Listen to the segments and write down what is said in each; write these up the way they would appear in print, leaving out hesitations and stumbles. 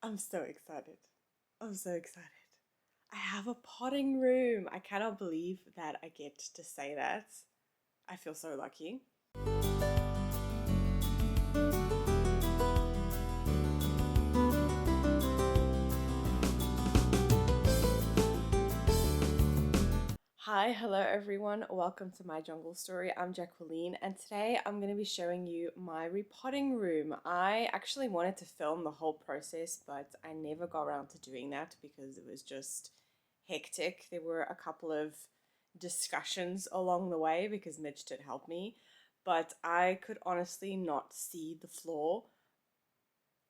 I'm so excited. I'm so excited. I have a potting room. I cannot believe that I get to say that. I feel so lucky. Hi, hello everyone. Welcome to my jungle story. I'm Jacqueline, and today I'm going to be showing you my repotting room. I actually wanted to film the whole process, but I never got around to doing that because it was just hectic. There were a couple of discussions along the way because Mitch did help me, but I could honestly not see the floor.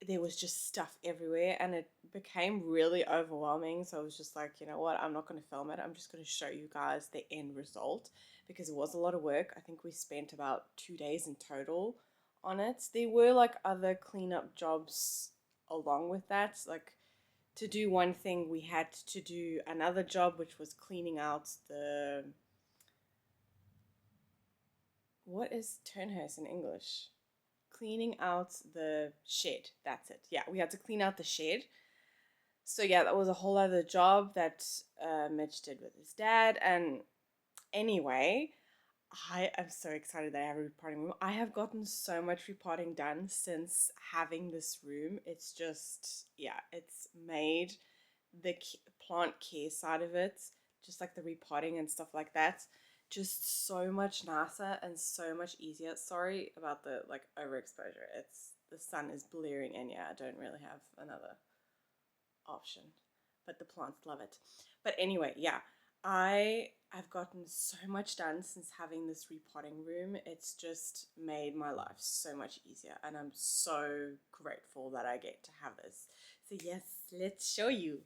There was just stuff everywhere and it became really overwhelming. So I was just like, you know what, I'm not going to film it. I'm just going to show you guys the end result because it was a lot of work. I think we spent about 2 days in total on it. There were like other cleanup jobs along with that. Like to do one thing, we had to do another job, which was cleaning out the, what is Turnhouse in English? Cleaning out the shed. That's it. Yeah, we had to clean out the shed. So yeah, that was a whole other job that Mitch did with his dad. And anyway, I am so excited that I have a repotting room. I have gotten so much repotting done since having this room. It's just, yeah, it's made the plant care side of it, just like the repotting and stuff like that, just so much nicer and so much easier. Sorry about the like overexposure. It's the sun is blaring in. Yeah, I don't really have another option, but the plants love it. But anyway, yeah, I've gotten so much done since having this repotting room. It's just made my life so much easier, and I'm so grateful that I get to have this. So yes, let's show you.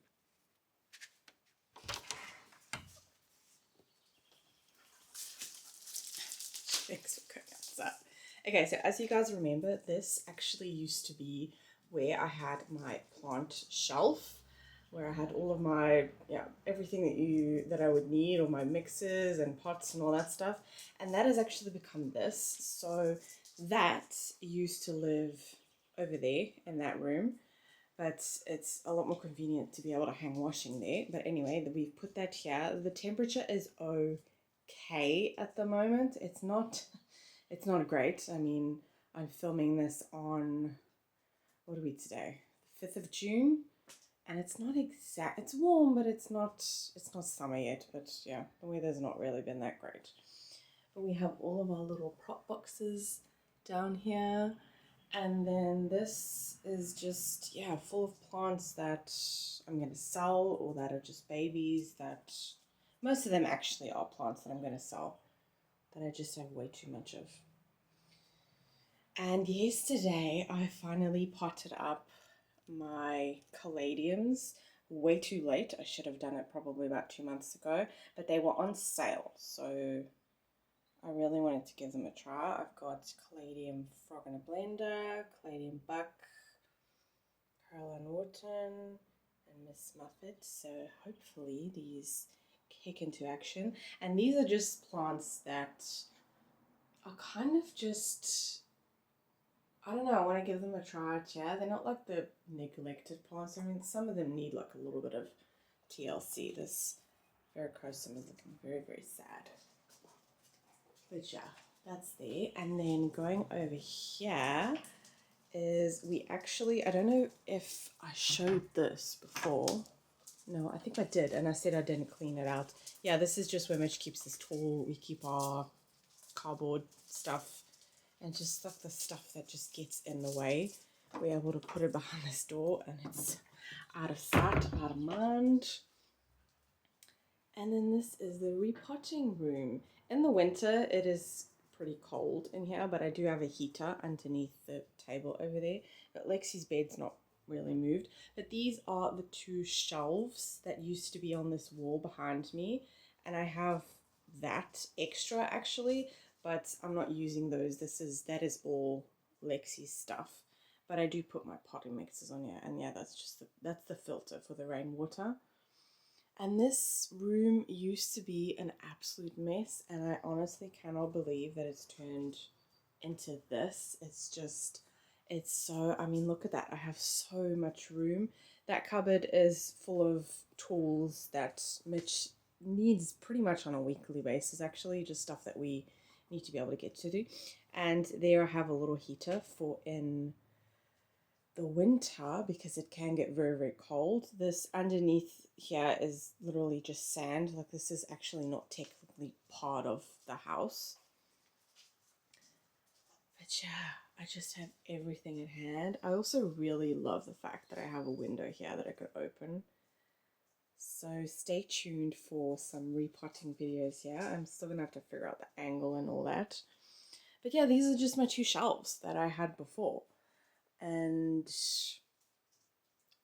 Thanks for coming outside. Okay, so as you guys remember, this actually used to be where I had my plant shelf, where I had all of my, yeah, everything that I would need, all my mixes and pots and all that stuff. And that has actually become this. So that used to live over there in that room, but it's a lot more convenient to be able to hang washing there. But anyway, we've put that here. The temperature is okay at the moment. It's not great. I mean, I'm filming this on, what are we today? 5th of June, and it's not exact. It's warm, but it's not summer yet. But yeah, the weather's not really been that great. But we have all of our little prop boxes down here. And then this is just, yeah, full of plants that I'm going to sell or that are just babies. That most of them actually are plants that I'm going to sell that I just have way too much of. And yesterday I finally potted up my caladiums way too late. I should have done it probably about 2 months ago, but they were on sale. So I really wanted to give them a try. I've got Caladium Frog in a Blender, Caladium Buck, Caroline Wharton, and Miss Muffet. So hopefully these kick into action. And these are just plants that are kind of just, I don't know, I want to give them a try. Yeah, they're not like the neglected plants. I mean, some of them need like a little bit of TLC. This varicosum is looking very, very sad. But yeah, that's there. And then going over here is we actually, I don't know if I showed this before. No, I think I did. And I said I didn't clean it out. Yeah, this is just where Mitch keeps this tool. We keep our cardboard stuff and just like the stuff that just gets in the way. We're able to put it behind this door and it's out of sight, out of mind. And then this is the repotting room. In the winter, it is pretty cold in here, but I do have a heater underneath the table over there. But Lexi's bed's not really moved. But these are the two shelves that used to be on this wall behind me. And I have that extra actually, but I'm not using those. That is all Lexi's stuff. But I do put my potting mixes on here. And yeah, that's the filter for the rainwater. And this room used to be an absolute mess, and I honestly cannot believe that it's turned into this. It's just, It's so, I mean, look at that. I have so much room. That cupboard is full of tools that Mitch needs pretty much on a weekly basis, actually, just stuff that we need to be able to get to do. And there I have a little heater for in the winter because it can get very, very cold. This underneath here is literally just sand. Like, this is actually not technically part of the house. But yeah, I just have everything in hand. I also really love the fact that I have a window here that I could open. So stay tuned for some repotting videos here. I'm still gonna have to figure out the angle and all that. But yeah, these are just my two shelves that I had before. And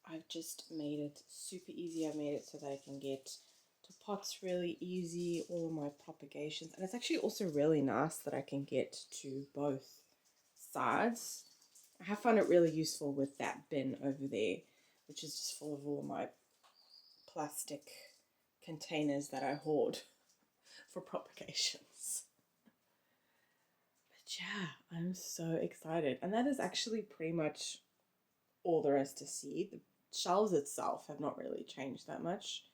I've just made it super easy. I've made it so that I can get to pots really easy, all of my propagations. And it's actually also really nice that I can get to both sides. I have found it really useful with that bin over there, which is just full of all my plastic containers that I hoard for propagations. But yeah, I'm so excited. And that is actually pretty much all there is to see. The shelves itself have not really changed that much.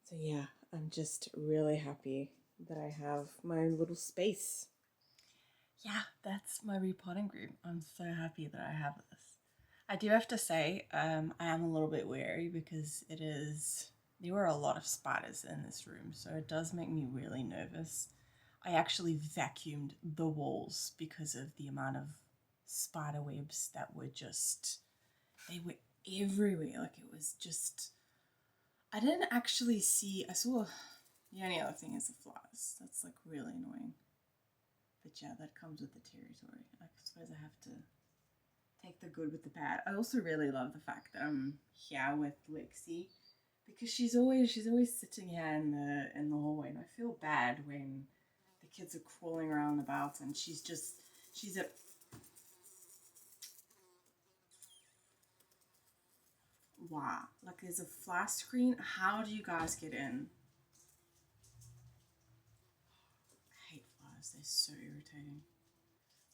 So yeah, I'm just really happy that I have my little space. Yeah, that's my repotting group. I'm so happy that I have this. I do have to say, I am a little bit wary because there were a lot of spiders in this room, so it does make me really nervous. I actually vacuumed the walls because of the amount of spider webs that were they were everywhere. Like, it was just, I didn't actually see, I saw, the only other thing is the flies. That's like really annoying. But yeah, that comes with the territory. I suppose I have to take the good with the bad. I also really love the fact that I'm here with Lexi because she's always sitting here in the hallway, and I feel bad when the kids are crawling around about and she's at wow, like there's a flash screen. How do you guys get in? I hate flies, they're so irritating.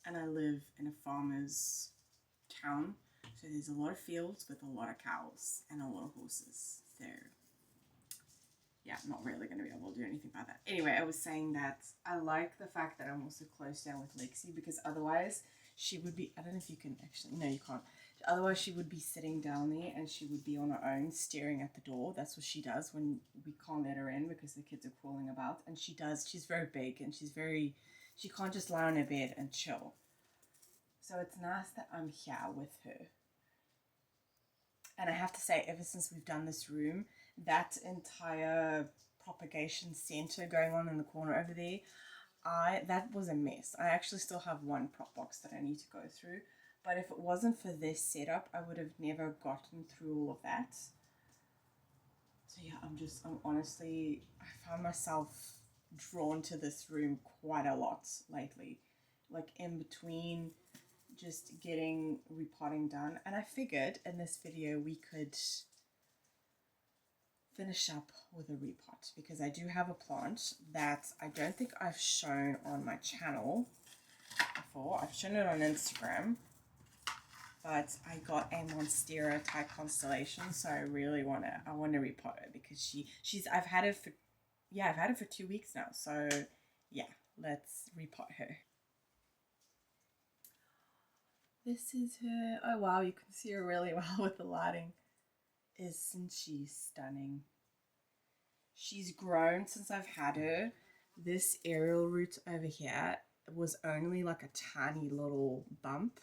And I live in a farmer's town, so there's a lot of fields with a lot of cows and a lot of horses. They're, yeah, not really going to be able to do anything about that. Anyway, I was saying that I like the fact that I'm also close down with Lexi because otherwise she would be, I don't know if you can actually, no you can't. Otherwise she would be sitting down there and she would be on her own staring at the door. That's what she does when we can't let her in because the kids are crawling about. And she's very big and she can't just lie on her bed and chill. So it's nice that I'm here with her. And I have to say, ever since we've done this room, that entire propagation center going on in the corner over there, that was a mess. I actually still have one prop box that I need to go through. But if it wasn't for this setup, I would have never gotten through all of that. So yeah, I'm honestly, I found myself drawn to this room quite a lot lately. Like in between just getting repotting done, and I figured in this video we could finish up with a repot because I do have a plant that I don't think I've shown on my channel before. I've shown it on Instagram, but I got a Monstera Thai Constellation, so I really want to repot her because I've had it for 2 weeks now, so yeah, let's repot her. This is her. Oh wow, you can see her really well with the lighting. Isn't she stunning? She's grown since I've had her. This aerial root over here was only like a tiny little bump.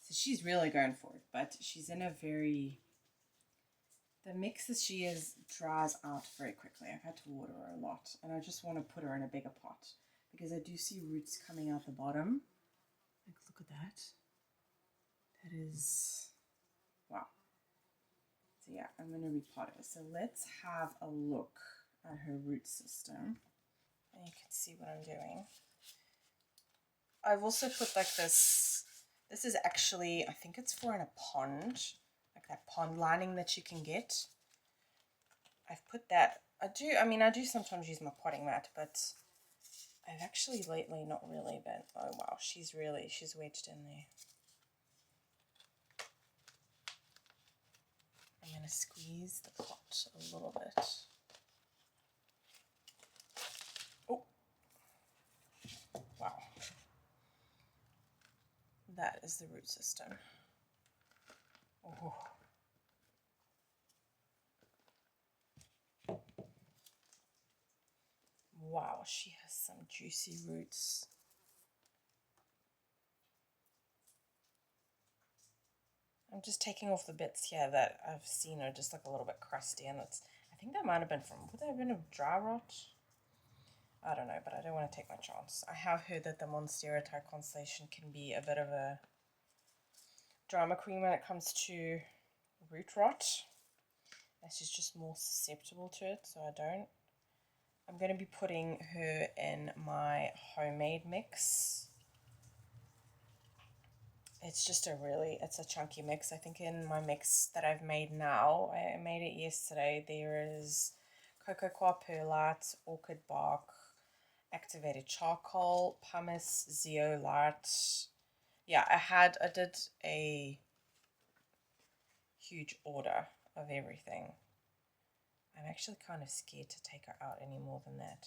So she's really going for it, but she's in a the mix as she is dries out very quickly. I've had to water her a lot, and I just want to put her in a bigger pot because I do see roots coming out the bottom. Like, look at that. That is, wow. So yeah, I'm going to repot her. So let's have a look at her root system. And you can see what I'm doing. I've also put like this is actually, I think it's for in a pond, like that pond lining that you can get. I've put that, I do sometimes use my potting mat, but I've actually lately not really been, oh wow, she's wedged in there. squeeze the pot a little bit. Oh, wow. That is the root system. Oh. Wow, she has some juicy roots. I'm just taking off the bits here that I've seen are just like a little bit crusty, and I think that might have been would that have been a dry rot? I don't know, but I don't want to take my chance. I have heard that the Monstera Thai Constellation can be a bit of a drama queen when it comes to root rot. And she's just more susceptible to it, so I don't. I'm going to be putting her in my homemade mix. It's just it's a chunky mix. I think in my mix that I've made now, I made it yesterday, there is cocoa coir perlite, orchid bark, activated charcoal, pumice, zeolite. Yeah, I did a huge order of everything. I'm actually kind of scared to take her out any more than that.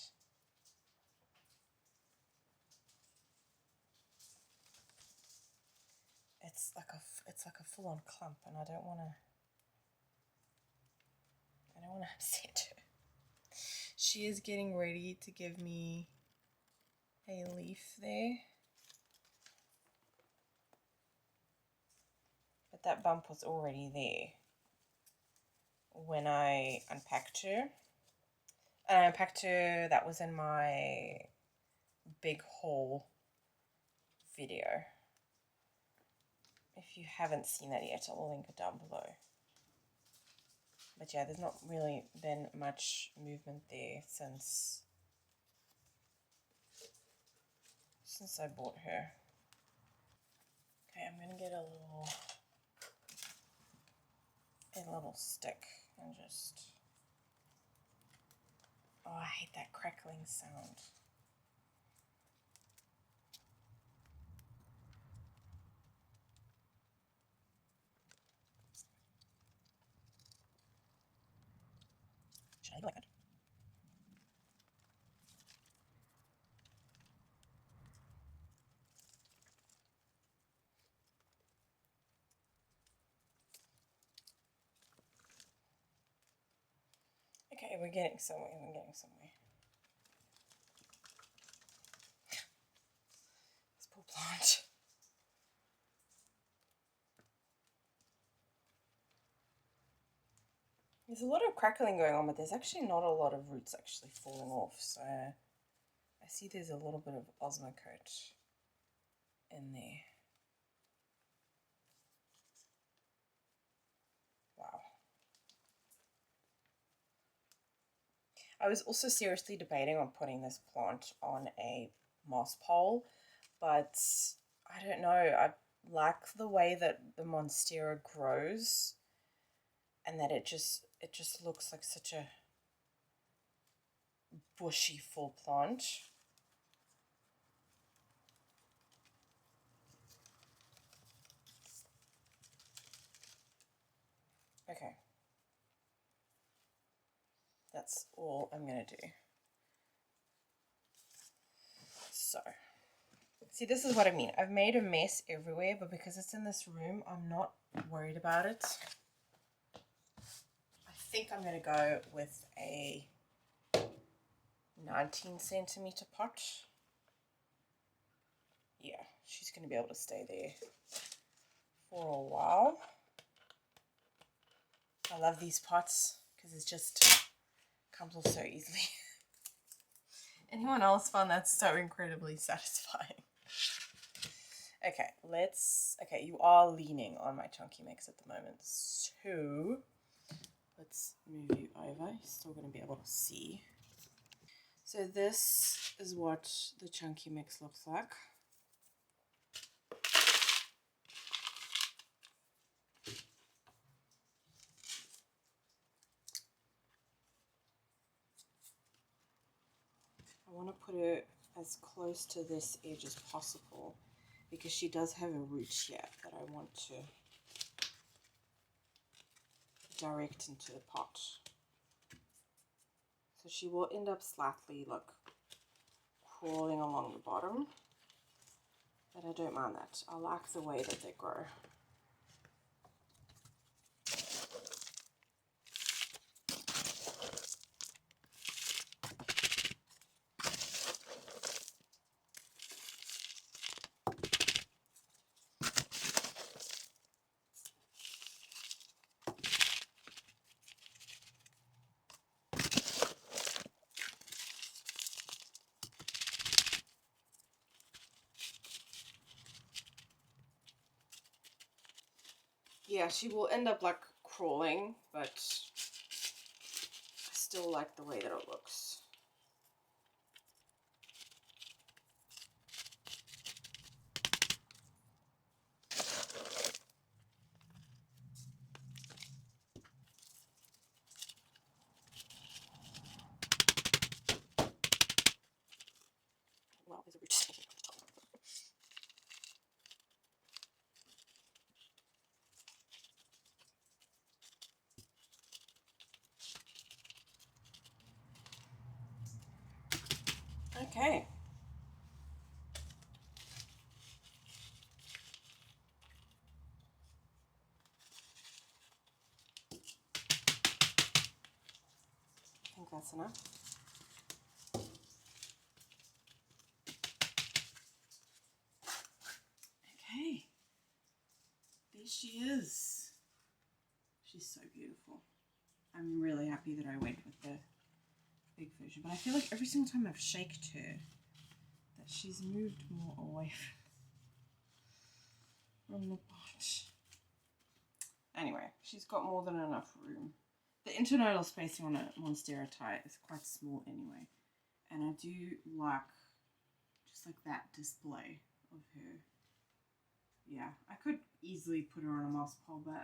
It's like a full-on clump, and I don't want to upset her. She is getting ready to give me a leaf there, but that bump was already there when I unpacked her. And I unpacked her, that was in my big haul video. If you haven't seen that yet, I will link it down below. But yeah, there's not really been much movement there since I bought her. Okay, I'm gonna get a little stick and just, oh, I hate that crackling sound. Should I go like that? Okay, we're getting somewhere. This poor plant. There's a lot of crackling going on, but there's actually not a lot of roots actually falling off. So I see there's a little bit of osmocote in there. Wow. I was also seriously debating on putting this plant on a moss pole, but I don't know. I like the way that the Monstera grows, and that it just looks like such a bushy full plant. Okay, that's all I'm gonna do. So, see, this is what I mean. I've made a mess everywhere, but because it's in this room, I'm not worried about it. I think I'm gonna go with a 19 centimeter pot. Yeah, she's gonna be able to stay there for a while. I love these pots because it just comes off so easily. Anyone else find that so incredibly satisfying? Okay, you are leaning on my chunky mix at the moment, so let's move you over. You're still going to be able to see. So this is what the chunky mix looks like. I want to put her as close to this edge as possible because she does have a root here that I want to direct into the pot. So she will end up slightly, look, crawling along the bottom. But I don't mind that. I like the way that they grow. Yeah, she will end up like crawling, but I still like the way that it looks. Wow, there's a root sticking on the top. Okay. I think that's enough. Okay. There she is. She's so beautiful. I'm really happy that I went with the big version, but I feel like every single time I've shaked her that she's moved more away from the pot. Anyway, she's got more than enough room. The internal spacing on a Monstera Thai is quite small anyway, and I do like just like that display of her. Yeah, I could easily put her on a moss pole, but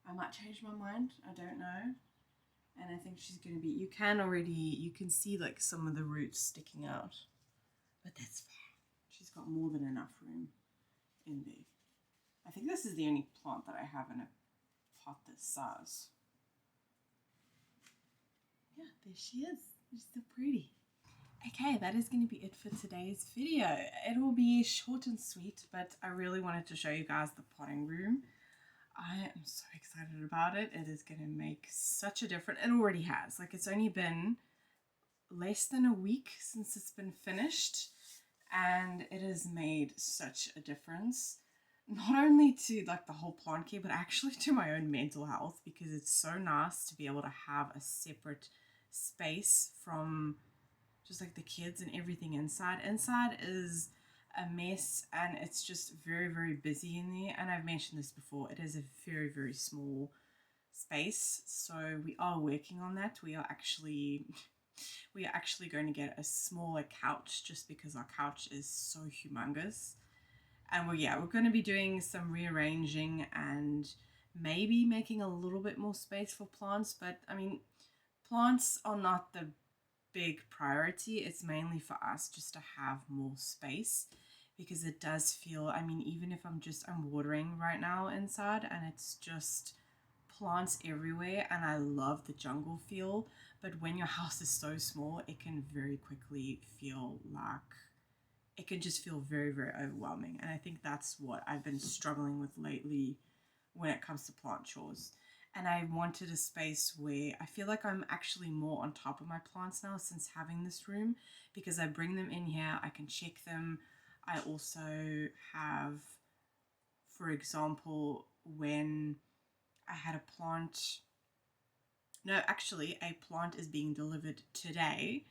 I might change my mind, I don't know. And I think she's going to be, you can see like some of the roots sticking out, but that's fine. She's got more than enough room in there. I think this is the only plant that I have in a pot this size. Yeah, there she is. She's so pretty. Okay, that is going to be it for today's video. It will be short and sweet, but I really wanted to show you guys the potting room. I am so excited about it. It is going to make such a difference. It already has. Like, it's only been less than a week since it's been finished, and it has made such a difference. Not only to like the whole plant care, but actually to my own mental health, because it's so nice to be able to have a separate space from just like the kids and everything inside. Inside is a mess, and it's just very, very busy in there. And I've mentioned this before, it is a very, very small space, so we are working on that. We are actually going to get a smaller couch, just because our couch is so humongous. And we're going to be doing some rearranging and maybe making a little bit more space for plants. But I mean, plants are not the big priority. It's mainly for us just to have more space, because it does feel, I mean, even if I'm watering right now inside and it's just plants everywhere, and I love the jungle feel, but when your house is so small, it can very quickly feel like, it can just feel very, very overwhelming. And I think that's what I've been struggling with lately when it comes to plant chores. And I wanted a space where I feel like I'm actually more on top of my plants now since having this room, because I bring them in here, I can check them. I also have, for example, when I had a plant, no, actually a plant is being delivered today,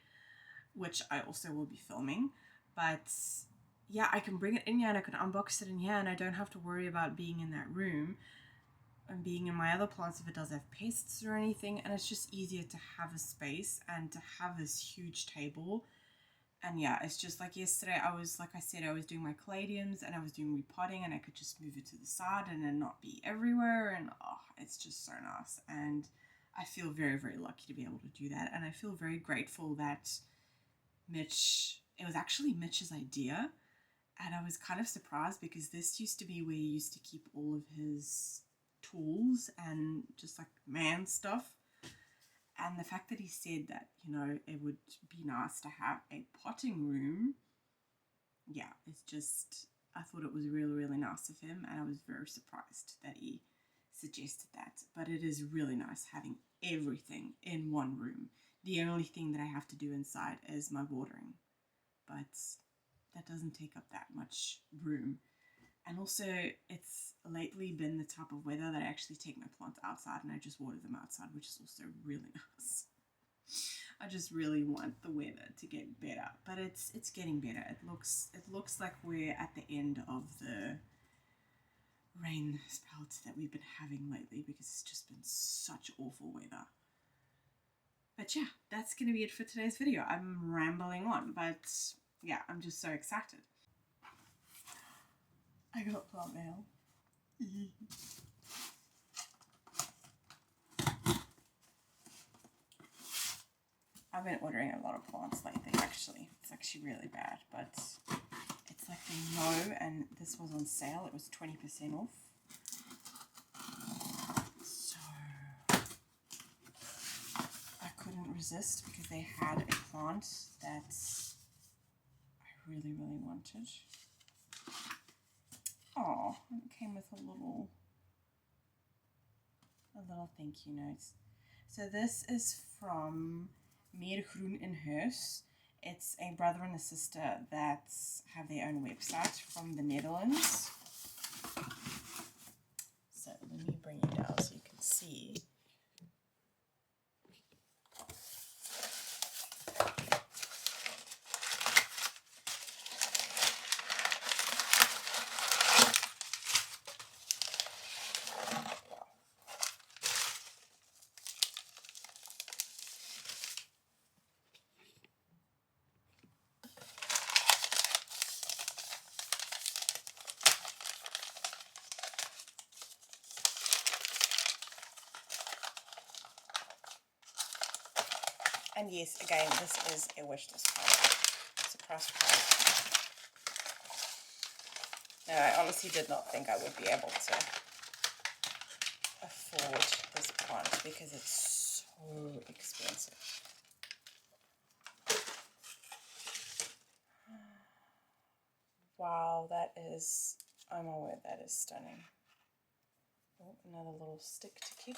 which I also will be filming. But yeah, I can bring it in here and I can unbox it in here, and I don't have to worry about being in that room and being in my other plants if it does have pests or anything. And it's just easier to have a space and to have this huge table. And yeah, it's just like yesterday, I was doing my caladiums and I was doing repotting, and I could just move it to the side and then not be everywhere. And oh, it's just so nice. And I feel very, very lucky to be able to do that. And I feel very grateful that it was actually Mitch's idea. And I was kind of surprised, because this used to be where he used to keep all of his tools and just like man stuff. And the fact that he said that, you know, it would be nice to have a potting room, yeah, it's just, I thought it was really, really nice of him, and I was very surprised that he suggested that. But it is really nice having everything in one room. The only thing that I have to do inside is my watering, but that doesn't take up that much room. And also, it's lately been the type of weather that I actually take my plants outside and I just water them outside, which is also really nice. I just really want the weather to get better, but it's getting better. It looks like we're at the end of the rain spout that we've been having lately, because it's just been such awful weather. But yeah, that's going to be it for today's video. I'm rambling on, but yeah, I'm just so excited. I got plant mail. I've been ordering a lot of plants lately, actually. It's actually really bad, but it's like they know, and this was on sale. It was 20% off. So I couldn't resist, because they had a plant that I really, really wanted. Oh, and it came with a little thank you note. So this is from Meer Groen in Huis. It's a brother and a sister that have their own website from the Netherlands. So let me bring you down so you can see. And yes, again, this is a wish list product. Surprise, surprise. No, I honestly did not think I would be able to afford this plant, because it's so expensive. Wow, that is, oh my word, that is stunning. Oh, another little stick to keep.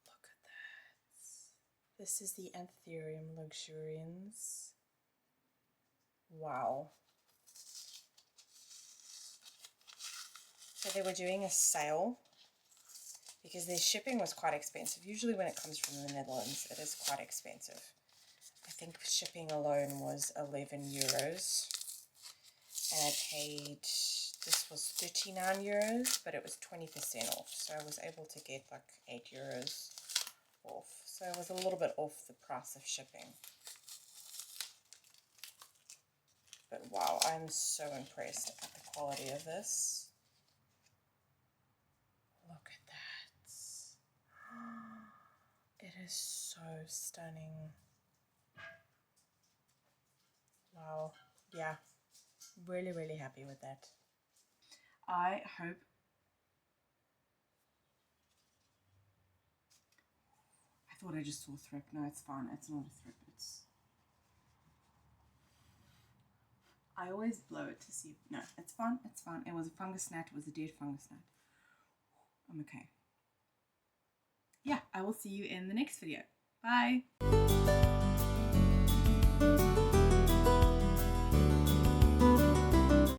Look at that. This is the Anthurium luxurians. Wow. So they were doing a sale, because their shipping was quite expensive. Usually when it comes from the Netherlands, it is quite expensive. I think shipping alone was 11 euros. And I paid, this was 39 euros, but it was 20% off. So I was able to get like 8 euros off. So it was a little bit off the price of shipping. But wow, I'm so impressed at the quality of this. Look at that. It is so stunning. Wow. Yeah. Really, really happy with that. I hope I thought I just saw thrip. No, it's fine. It's not a thrip. I always blow it to see. No, it's fine. It's fine. It was a fungus gnat. It was a dead fungus gnat. I'm okay. Yeah, I will see you in the next video. Bye.